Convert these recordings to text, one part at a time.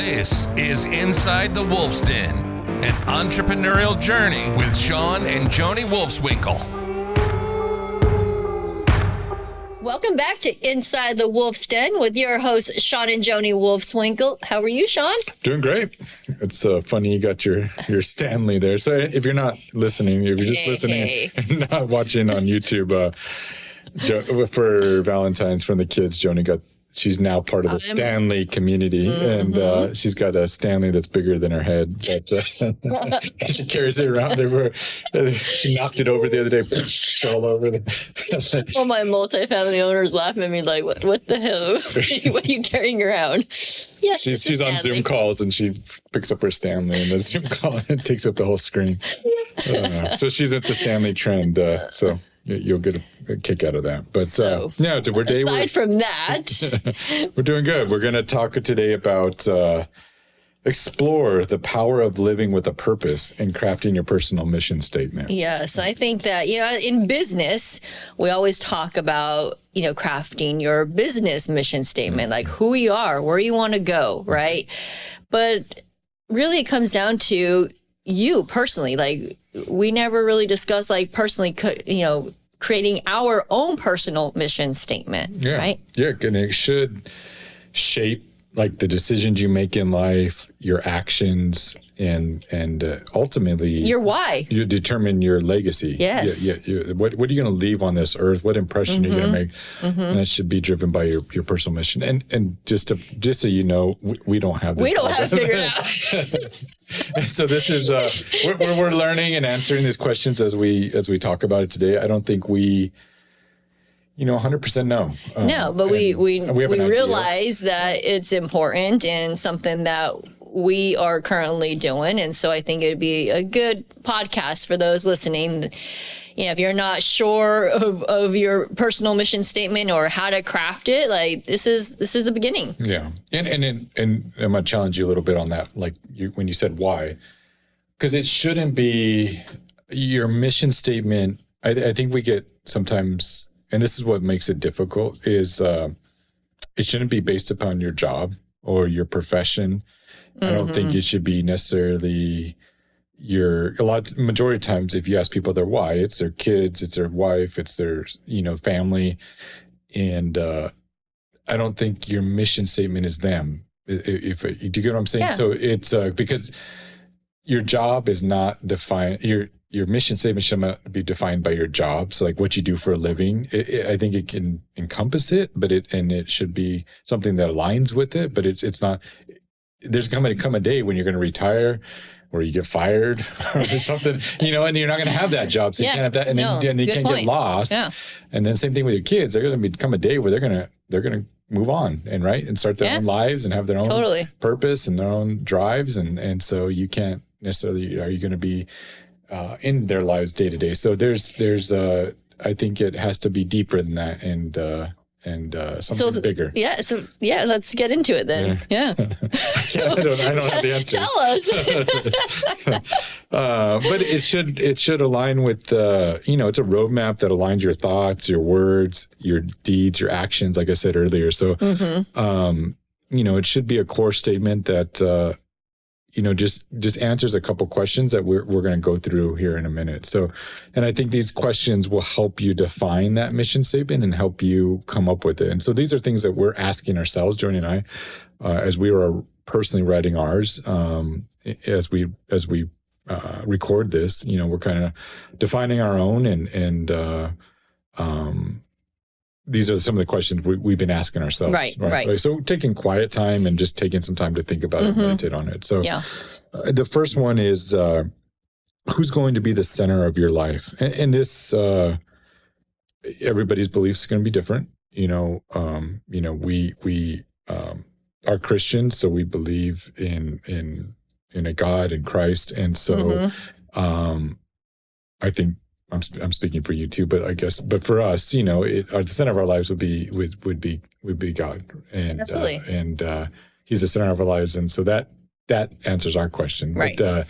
This is Inside the Wolf's Den, an entrepreneurial journey with Shawn and Joni Wolfswinkel. Welcome back to Inside the Wolf's Den with your hosts, Shawn and Joni Wolfswinkel. How are you, Shawn? Doing great. It's funny you got your Stanley there. So if you're not listening, if you're just listening and not watching on YouTube, for Valentine's from the kids, Joni she's now part of the Stanley community, and she's got a Stanley that's bigger than her head. But she carries it around everywhere. She knocked it over the other day, all over. All my multifamily owners laughing at me like, what the hell? What are you carrying around? Yeah, she's on Zoom calls, and she picks up her Stanley in the Zoom call, and it takes up the whole screen. So she's at the Stanley trend. So you'll get a kick out of that. But aside from that, we're doing good. We're going to talk today about explore the power of living with a purpose and crafting your personal mission statement. Yes, I think that, in business, we always talk about, crafting your business mission statement, like who you are, where you want to go, right? But really it comes down to you personally. Like, we never really discussed, like, personally, creating our own personal mission statement, right? Yeah, and it should shape, like, the decisions you make in life, your actions, and ultimately your why. You determine your legacy. Yes. What are you going to leave on this earth? What impression are you going to make? And it should be driven by your personal mission. And just so you know, we don't have this. We don't have it figured out. So this is we're learning and answering these questions as we talk about it today. I don't think we 100% know. No, but we realize that it's important and something that we are currently doing. And so I think it would be a good podcast for those listening. If you're not sure of your personal mission statement or how to craft it, like this is the beginning. Yeah. And I'm going to challenge you a little bit on that. Like when you said why, because it shouldn't be your mission statement. I think we get sometimes, and this is what makes it difficult, is it shouldn't be based upon your job or your profession. I don't think it should be necessarily majority of times, if you ask people their why, it's their kids, it's their wife, it's their, family. And I don't think your mission statement is them. If do you get what I'm saying? Yeah. So it's because your job is not defined. Your mission statement should not be defined by your job. So like what you do for a living, I think it can encompass it, but it should be something that aligns with it. But it's not. There's going to come a day when you're going to retire, or you get fired, or something, and you're not going to have that job, so you can't have that, and then you can't get lost. Yeah. And then same thing with your kids. They're going to become a day where they're going to move on and start their own lives and have their own purpose and their own drives, and so you can't necessarily. Are you going to be in their lives day to day? So there's I think it has to be deeper than that, and something bigger. Yeah. So let's get into it then. Yeah. I don't have the answers. Tell us. But it should align with it's a roadmap that aligns your thoughts, your words, your deeds, your actions, like I said earlier. So, it should be a core statement that, just answers a couple questions that we're going to go through here in a minute. So, and I think these questions will help you define that mission statement and help you come up with it. And so these are things that we're asking ourselves, Joni and I, as we were personally writing ours, as we record this, we're kind of defining our own and these are some of the questions we've been asking ourselves. Right. So taking quiet time and just taking some time to think about it, meditate on it. So the first one is, who's going to be the center of your life? And this, everybody's beliefs are going to be different. We are Christians, so we believe in a God and Christ. And so, I think, I'm speaking for you too, but for us, the center of our lives would be God, and absolutely, and He's the center of our lives, and so that answers our question. Right. But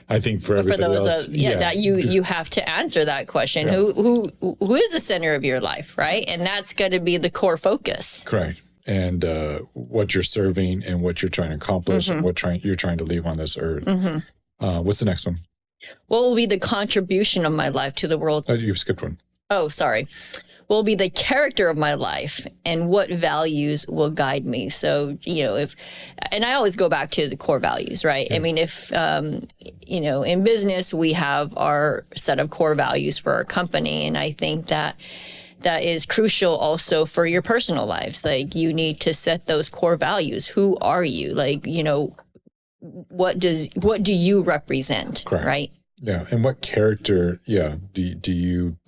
I think for everybody else, that you have to answer that question. Yeah. Who is the center of your life, right? And that's got to be the core focus. Correct. and what you're serving and what you're trying to accomplish and what you're trying to leave on this earth. What's the next one? What will be the contribution of my life to the world? Oh, you skipped one. Oh, sorry. Will be the character of my life and what values will guide me. So, and I always go back to the core values, right? I mean, if, in business, we have our set of core values for our company. And I think that is crucial also for your personal lives. Like, you need to set those core values. Who are you? Like, what do you represent? Correct. Right? Yeah. And what character, do you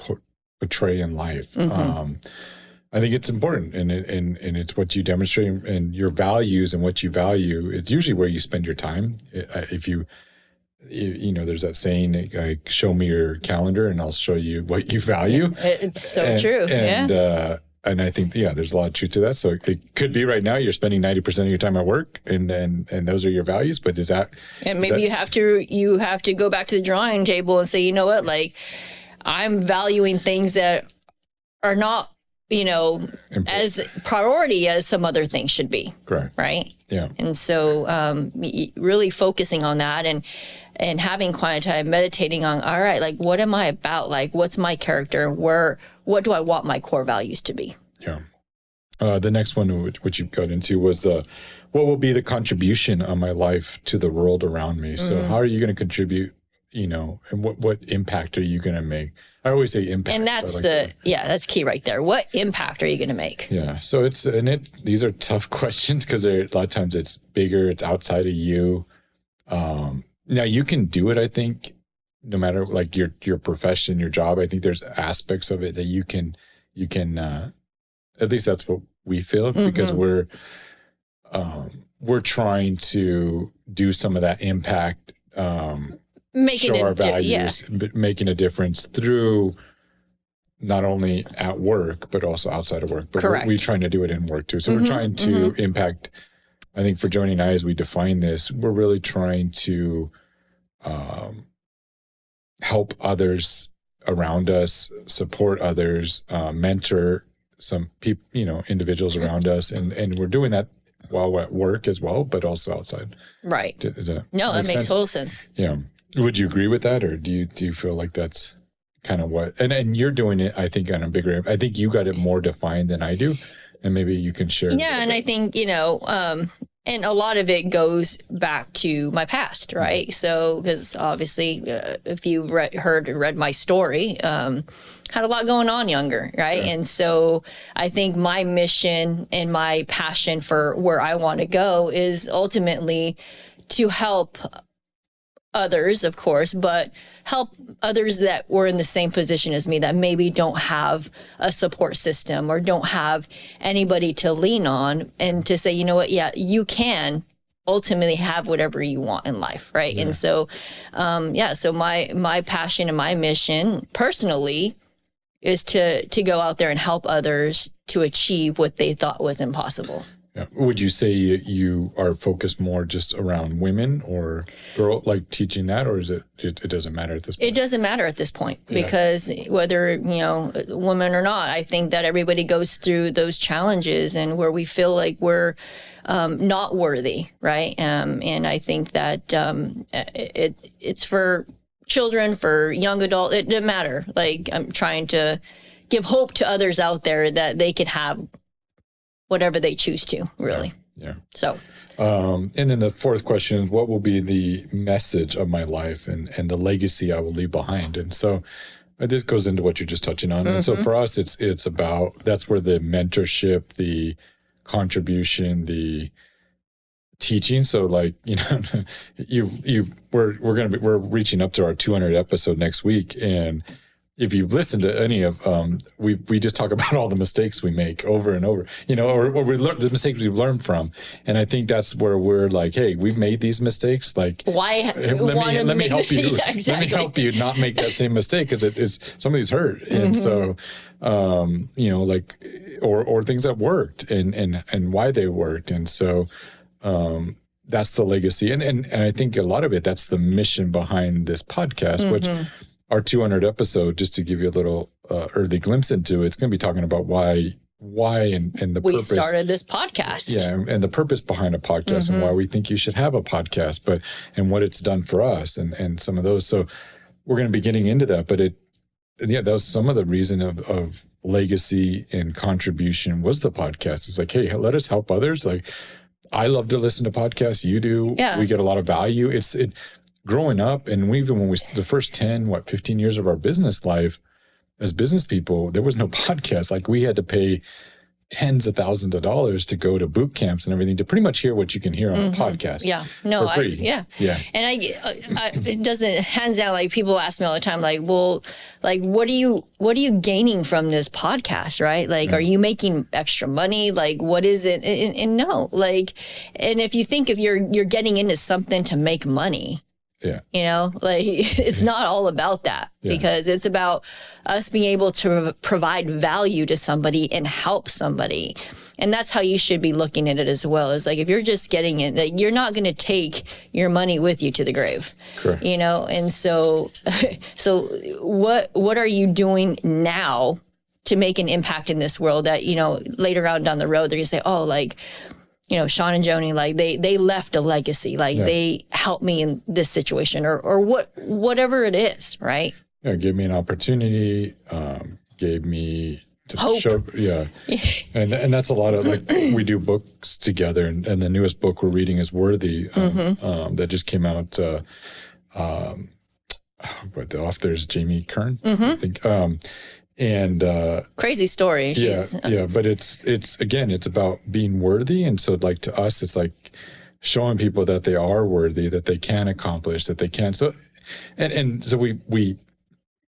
portray in life? I think it's important, and it's what you demonstrate, and your values and what you value is usually where you spend your time. If you there's that saying, like, show me your calendar and I'll show you what you value. It's so true. And I think, there's a lot of truth to that. So it could be right now you're spending 90% of your time at work, and those are your values. But is that? And maybe you have to go back to the drawing table and say, you know what, like, I'm valuing things that are not, as priority as some other things should be. Correct. Right. Yeah. And so really focusing on that and having quiet time, meditating on, all right, like, what am I about? Like, what's my character? What do I want my core values to be? Yeah. The next one, which you got into, was what will be the contribution of my life to the world around me? So how are you going to contribute? And what impact are you going to make? I always say impact. And that's that's key right there. What impact are you going to make? Yeah. So these are tough questions because a lot of times it's bigger, it's outside of you. Now you can do it, I think, no matter like your profession, your job. I think there's aspects of it that you can, at least that's what we feel, because we're trying to do some of that impact, show our values, making a difference through not only at work, but also outside of work. But we're trying to do it in work too. So we're trying to impact, I think for Joni and I, as we define this, we're really trying to help others around us, support others, mentor some people, individuals around us. And we're doing that while we're at work as well, but also outside. Right. That makes total sense. Yeah. Would you agree with that, or do you feel like that's kind of what? And you're doing it, I think, on a bigger. I think you got it more defined than I do, and maybe you can share. Yeah, and I think and a lot of it goes back to my past, right? So, because obviously, if you've read my story, had a lot going on younger, right? Sure. And so I think my mission and my passion for where I want to go is ultimately to help others, of course, but help others that were in the same position as me, that maybe don't have a support system or don't have anybody to lean on, and to say, you know what, you can ultimately have whatever you want in life, right? Yeah. And so, so my passion and my mission personally is to go out there and help others to achieve what they thought was impossible. Yeah. Would you say you are focused more just around women or girl, like teaching that, or is it doesn't matter at this point? It doesn't matter at this point, because whether, woman or not, I think that everybody goes through those challenges and where we feel like we're not worthy, right? And I think that it's for children, for young adults, it doesn't matter. Like, I'm trying to give hope to others out there that they could have whatever they choose to, really. Yeah. So. And then the fourth question is, what will be the message of my life and the legacy I will leave behind? And so this goes into what you're just touching on. And so for us, it's about, that's where the mentorship, the contribution, the teaching. So like, we're reaching up to our 200 episode next week. And if you've listened to any of, we just talk about all the mistakes we make over and over, or we learn the mistakes we've learned from. And I think that's where we're like, hey, we've made these mistakes. Like, why? Let me help you. Yeah, exactly. Let me help you not make that same mistake, because it's some of these hurt. And so, like, or things that worked and why they worked. And so, that's the legacy. And I think a lot of it, that's the mission behind this podcast, which our 200 episode, just to give you a little early glimpse into, it's going to be talking about why why and the we purpose. started this podcast. Yeah, and the purpose behind a podcast and why we think you should have a podcast, and what it's done for us and some of those. So we're going to be getting into that, but that was some of the reason of legacy and contribution was the podcast. It's like, hey, let us help others. Like, I love to listen to podcasts. You do. Yeah. We get a lot of value. It's growing up, and even when the first 15 years of our business life as business people, there was no podcast. Like, we had to pay tens of thousands of dollars to go to boot camps and everything to pretty much hear what you can hear on a podcast. Yeah. No, for free. yeah. And it doesn't, hands down, like, people ask me all the time, like, well, like, what are you gaining from this podcast? Right. Like, are you making extra money? Like, what is it? And no, like, and if you think if you're getting into something to make money, you know, like, it's not all about that, because it's about us being able to provide value to somebody and help somebody. And that's how you should be looking at it as well. Is like, if you're just getting it, like, you're not going to take your money with you to the grave. Correct. You know? And so what are you doing now to make an impact in this world that, you know, later on down the road, they're going to say, oh, like, you know, Shawn and Joni, like, they left a legacy, like, they helped me in this situation, or whatever it is, right? Yeah, it gave me an opportunity, gave me to hope. And that's a lot of, like, we do books together, and the newest book we're reading is Worthy, that just came out. But the author is Jamie Kern, I think. And crazy story. But it's again, it's about being worthy. And so, like, to us, it's like showing people that they are worthy, that they can accomplish, that they can. So, and so we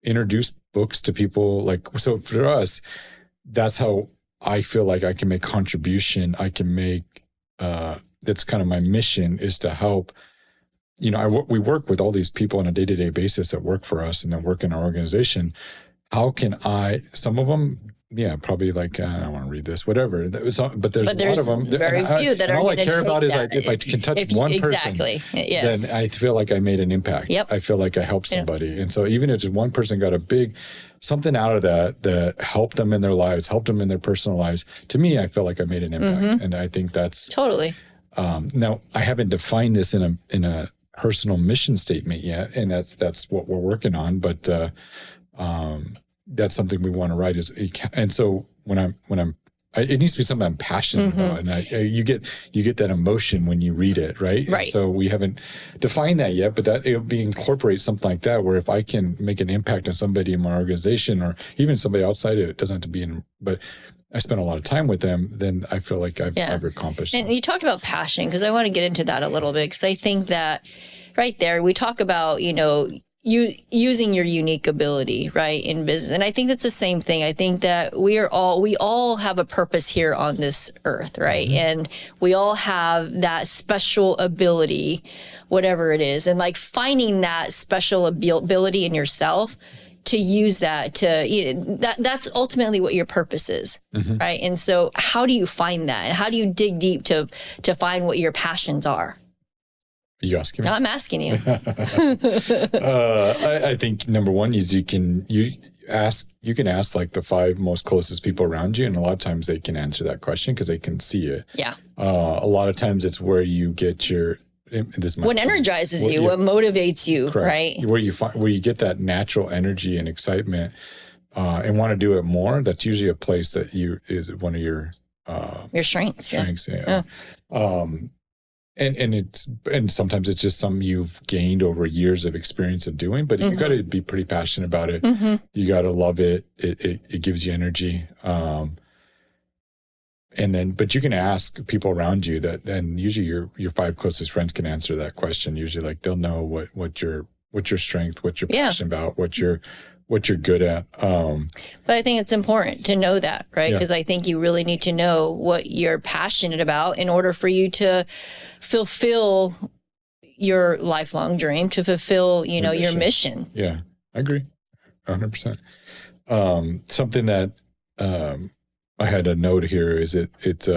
introduce books to people. Like, so for us, that's how I feel like I can make contribution. I can make, that's kind of my mission, is to help. You know, we work with all these people on a day-to-day basis that work for us and that work in our organization. How can some of them, probably like, I don't want to read this, whatever. But there's a lot of them. Very few that are all I going to care take about is that. if I can touch one person, yes. then I feel like I made an impact. Yep. I feel like I helped somebody. And so even if just one person got something out of that helped them in their lives, helped them in their personal lives, to me, I feel like I made an impact. And I think that's totally. Now, I haven't defined this in a personal mission statement yet, and that's what we're working on. But that's something we want to write. And so when I'm, it needs to be something I'm passionate about, and you get that emotion when you read it, right? Right. And so we haven't defined that yet, but that it'll incorporate something like that, where if I can make an impact on somebody in my organization, or even somebody outside of it, doesn't have to be but I spend a lot of time with them, then I feel like I've accomplished. And you talked about passion, because I want to get into that a little bit, because I think that right there, we talk about, you know, using your unique ability, right, in business. And I think that's the same thing. I think that we all have a purpose here on this earth, right? And we all have that special ability, whatever it is. And like, finding that special ability in yourself to use that that's ultimately what your purpose is, right? And so how do you find that? And how do you dig deep to find what your passions are? Are you asking me? I'm asking you. I think number one is you can ask like the 5 most closest people around you, and a lot of times they can answer that question because they can see it. Yeah. A lot of times it's where you get what energizes you, what motivates you, correct. Right? Where you get that natural energy and excitement, and want to do it more. That's usually a place that is one of your strengths. Yeah. And sometimes it's just something you've gained over years of experience of doing, but you got to be pretty passionate about it. You got to love it. It gives you energy. But you can ask people around you and usually your 5 closest friends can answer that question. Usually, like, they'll know what your strength, what you're passionate about, what you're good at. But I think it's important to know that, right? Because I think you really need to know what you're passionate about in order for you to fulfill your lifelong dream, to fulfill, your mission. Yeah, I agree. 100%. Something that I had a note here is it's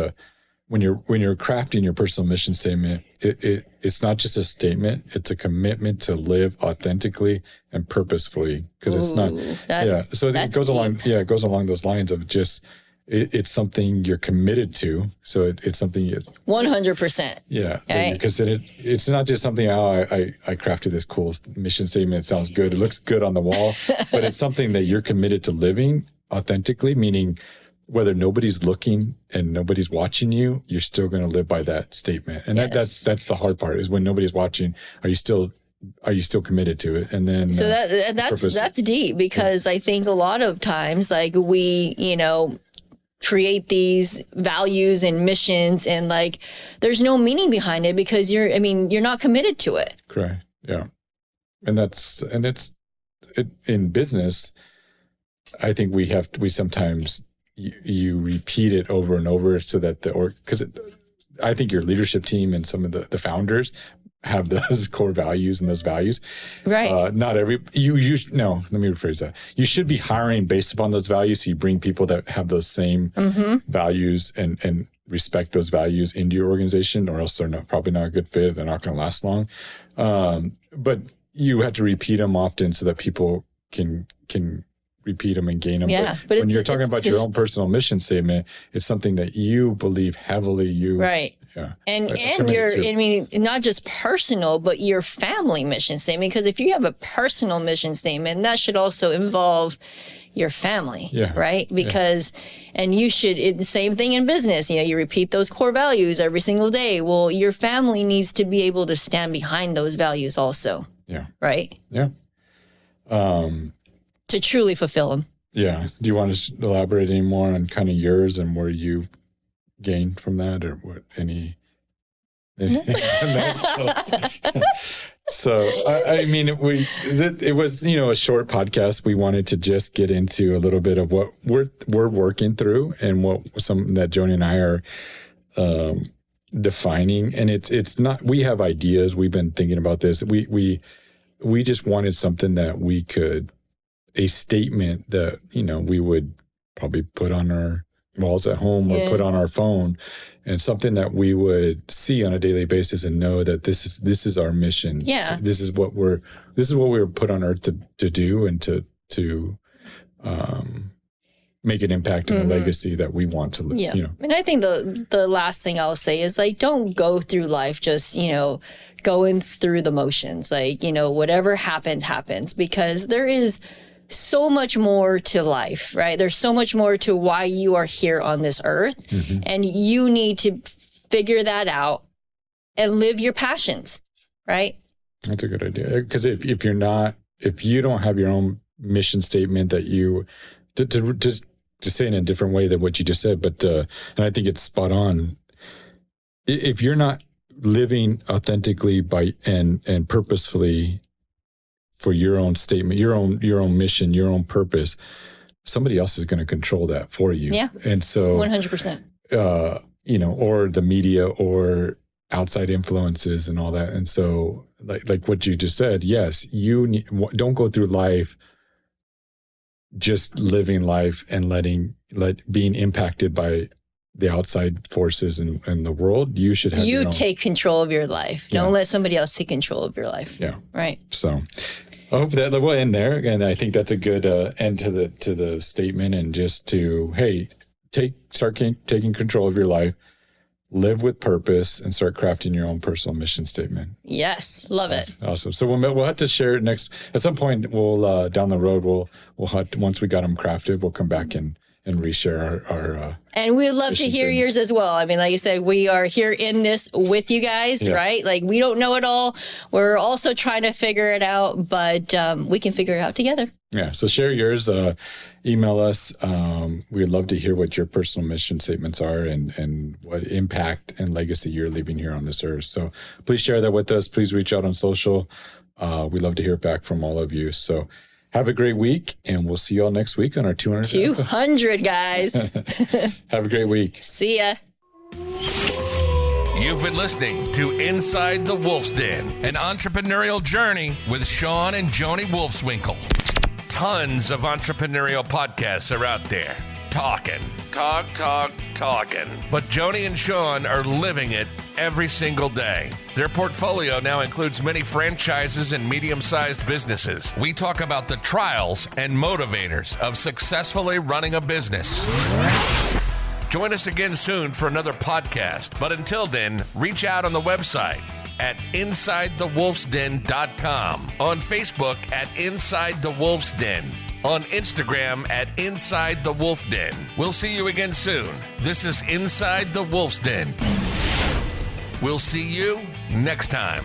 when you're crafting your personal mission statement, it's not just a statement; it's a commitment to live authentically and purposefully. Because it's not, So it goes along. Yeah, it goes along those lines of just it's something you're committed to. So it's something 100%. Yeah. Right. Because it's not just something, I crafted this cool mission statement. It sounds good. It looks good on the wall, but it's something that you're committed to living authentically, meaning whether nobody's looking and nobody's watching you, you're still going to live by that statement. And Yes. that's the hard part, is when nobody's watching, are you still committed to it? And then So that's deep, because I think a lot of times, like, we, create these values and missions, and like there's no meaning behind it because you're not committed to it. Correct. Yeah. And it's in business, I think we sometimes you repeat it over and over so that because I think your leadership team and some of the founders have those core values and those values. Right. Let me rephrase that. You should be hiring based upon those values. So you bring people that have those same values and respect those values into your organization, or else they're probably not a good fit. They're not going to last long. But you have to repeat them often so that people can repeat them and gain them. Yeah, but when you're talking about your own personal mission statement, it's something that you believe heavily. Right. Yeah. And not just personal, but your family mission statement. Because if you have a personal mission statement, that should also involve your family. Yeah. Right. Because, and you should, same thing in business, you repeat those core values every single day. Well, your family needs to be able to stand behind those values also. Yeah. Right. Yeah. To truly fulfill them. Yeah. Do you want to elaborate any more on kind of yours and where you gained from that, or what So it was a short podcast. We wanted to just get into a little bit of what we're working through and what some that Joni and I are defining. And it's not, we have ideas. We've been thinking about this. We just wanted something that we could, a statement that we would probably put on our walls at home or put on our phone, and something that we would see on a daily basis and know that this is our mission. Yeah. This is what we were put on earth to do, and to make an impact and a legacy that we want to live. Yeah. And I think the last thing I'll say is, like, don't go through life just, going through the motions. Like, whatever happens, because there is so much more to life, right? There's so much more to why you are here on this earth, and you need to figure that out and live your passions, right? That's a good idea. Because if you don't have your own mission statement that you, to say it in a different way than what you just said, but and I think it's spot on. If you're not living authentically and purposefully for your own statement, your own mission, your own purpose, somebody else is going to control that for you. Yeah. And so 100%. Or the media or outside influences and all that. And so like what you just said, yes, don't go through life just living life and being impacted by the outside forces in the world. You should have take control of your life. Don't let somebody else take control of your life. Yeah. Right. So I hope that we'll end there. And I think that's a good end to the statement, and just to, hey, start taking control of your life, live with purpose, and start crafting your own personal mission statement. Yes. Love it. Awesome. So we'll have to share it next. At some point, we'll down the road, we'll have, once we got them crafted, we'll come back and reshare our and we'd love to hear yours as well. I mean, like you said, we are here in this with you guys, right? Like, we don't know it all. We're also trying to figure it out, but we can figure it out together. Yeah. So share yours, email us. We'd love to hear what your personal mission statements are and what impact and legacy you're leaving here on this earth. So please share that with us. Please reach out on social. We'd love to hear back from all of you. So have a great week, and we'll see you all next week on our 200, guys. Have a great week. See ya. You've been listening to Inside the Wolf's Den, an entrepreneurial journey with Shawn and Joni Wolfswinkel. Tons of entrepreneurial podcasts are out there, talking. But Joni and Shawn are living it every single day. Their portfolio now includes many franchises and medium-sized businesses. We talk about the trials and motivators of successfully running a business. Join us again soon for another podcast. But until then, reach out on the website at InsideTheWolfsDen.com, on Facebook at Inside the Wolf's Den, on Instagram at Inside the Wolf Den. We'll see you again soon. This is Inside the Wolf's Den. We'll see you next time.